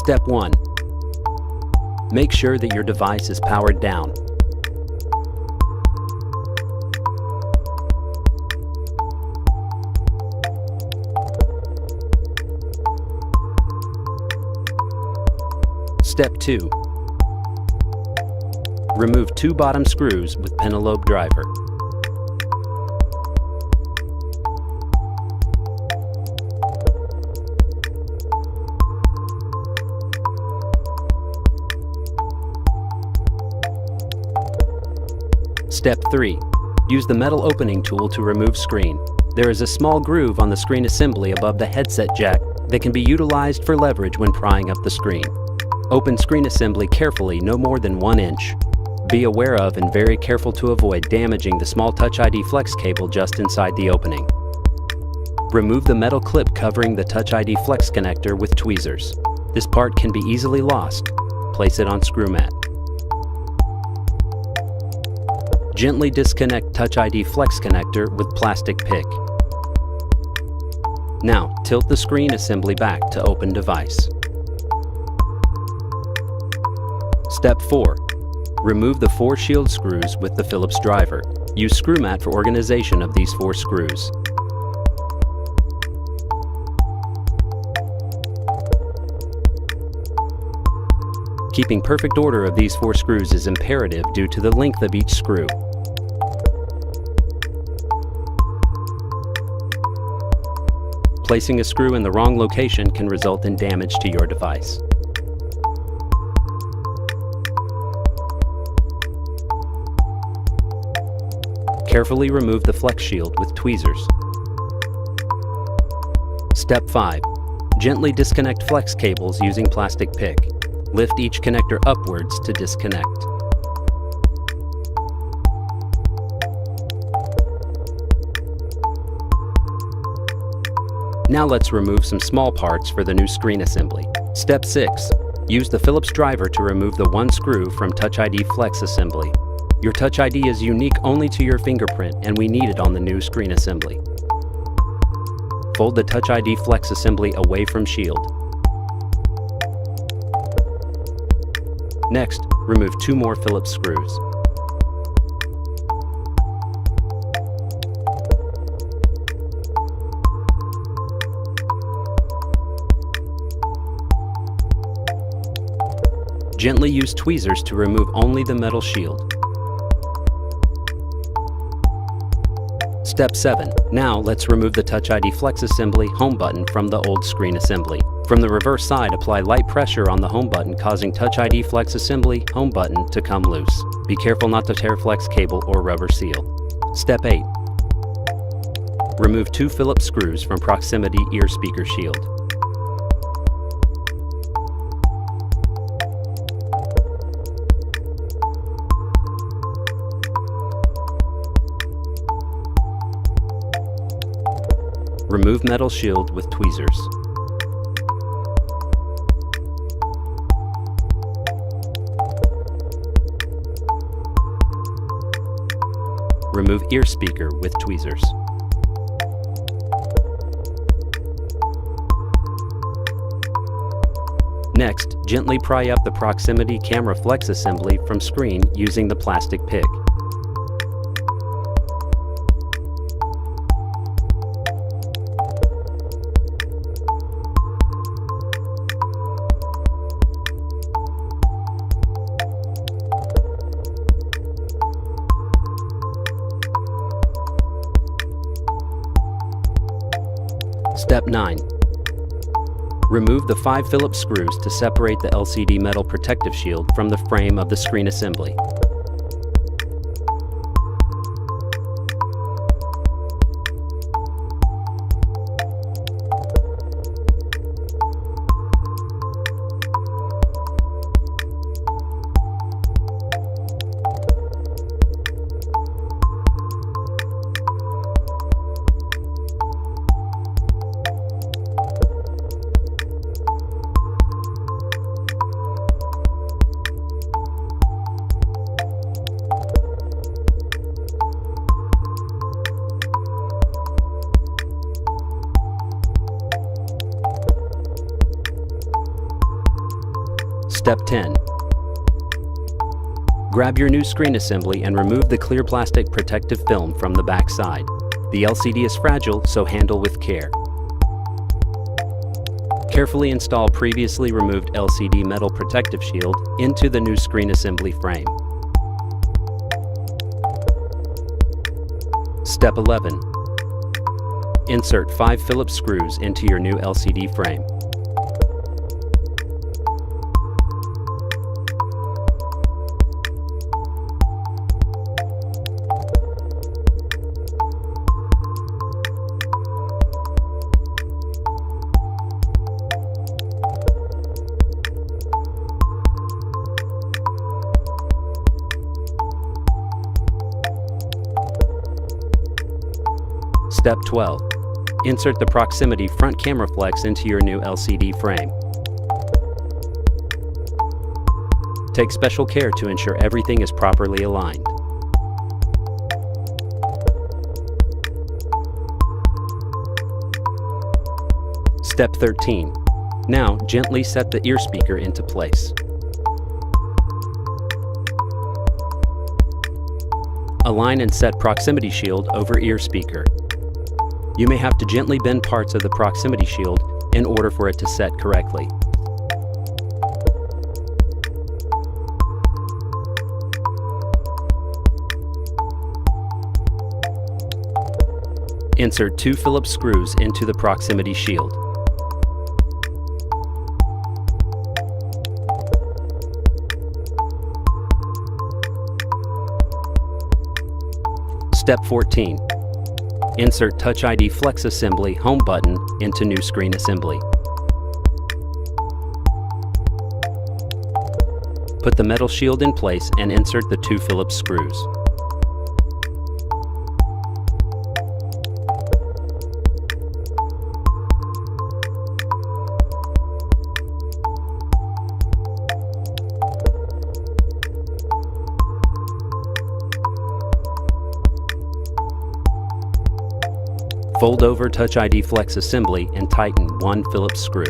Step 1. Make sure that your device is powered down. Step 2. Remove 2 bottom screws with pentalobe driver. Step 3. Use the metal opening tool to remove screen. There is a small groove on the screen assembly above the headset jack that can be utilized for leverage when prying up the screen. Open screen assembly carefully, no more than 1 inch. Be aware of and very careful to avoid damaging the small Touch ID flex cable just inside the opening. Remove the metal clip covering the Touch ID flex connector with tweezers. This part can be easily lost. Place it on screw mat. Gently disconnect Touch ID flex connector with plastic pick. Now, tilt the screen assembly back to open device. Step 4. Remove the 4 shield screws with the Phillips driver. Use screw mat for organization of these 4 screws. Keeping perfect order of these 4 screws is imperative due to the length of each screw. Placing a screw in the wrong location can result in damage to your device. Carefully remove the flex shield with tweezers. Step 5. Gently disconnect flex cables using plastic pick. Lift each connector upwards to disconnect. Now let's remove some small parts for the new screen assembly. Step 6. Use the Phillips driver to remove the 1 screw from Touch ID flex assembly. Your Touch ID is unique only to your fingerprint, and we need it on the new screen assembly. Fold the Touch ID flex assembly away from shield. Next, remove 2 more Phillips screws. Gently use tweezers to remove only the metal shield. Step 7. Now let's remove the Touch ID flex assembly home button from the old screen assembly. From the reverse side, apply light pressure on the home button, causing Touch ID flex assembly home button to come loose. Be careful not to tear flex cable or rubber seal. Step 8. Remove 2 Phillips screws from proximity ear speaker shield. Remove metal shield with tweezers. Remove ear speaker with tweezers. Next, gently pry up the proximity camera flex assembly from screen using the plastic pick. Step 9. Remove the 5 Phillips screws to separate the LCD metal protective shield from the frame of the screen assembly. Step 10. Grab your new screen assembly and remove the clear plastic protective film from the back side. The LCD is fragile, so handle with care. Carefully install previously removed LCD metal protective shield into the new screen assembly frame. Step 11. Insert 5 Phillips screws into your new LCD frame. Step 12. Insert the proximity front camera flex into your new LCD frame. Take special care to ensure everything is properly aligned. Step 13. Now, gently set the ear speaker into place. Align and set proximity shield over ear speaker. You may have to gently bend parts of the proximity shield in order for it to set correctly. Insert 2 Phillips screws into the proximity shield. Step 14. Insert Touch ID Flex Assembly Home button into new screen assembly. Put the metal shield in place and insert the 2 Phillips screws. Fold over Touch ID Flex assembly and tighten 1 Phillips screw.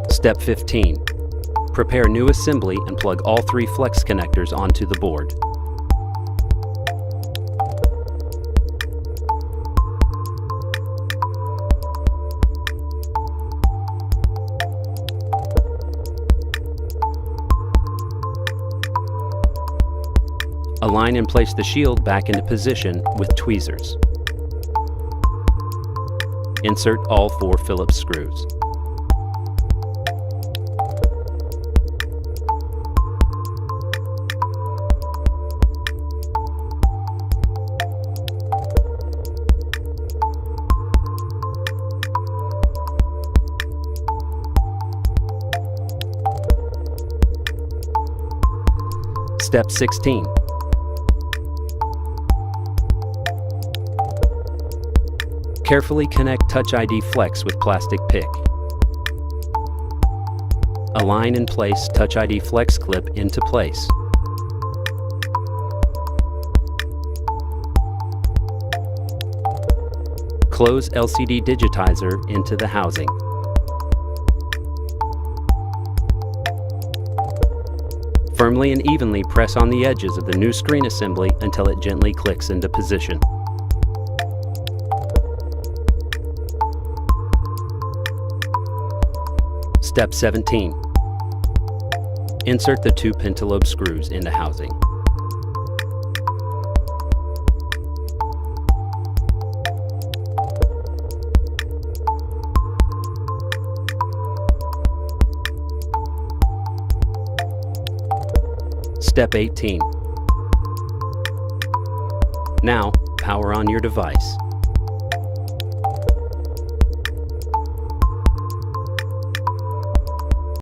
Step 15. Prepare new assembly and plug all 3 flex connectors onto the board. Align and place the shield back into position with tweezers. Insert all 4 Phillips screws. Step 16. Carefully connect Touch ID Flex with plastic pick. Align and place Touch ID Flex clip into place. Close LCD digitizer into the housing. Firmly and evenly press on the edges of the new screen assembly until it gently clicks into position. Step 17. Insert the 2 pentalobe screws into housing. Step 18. Now, power on your device.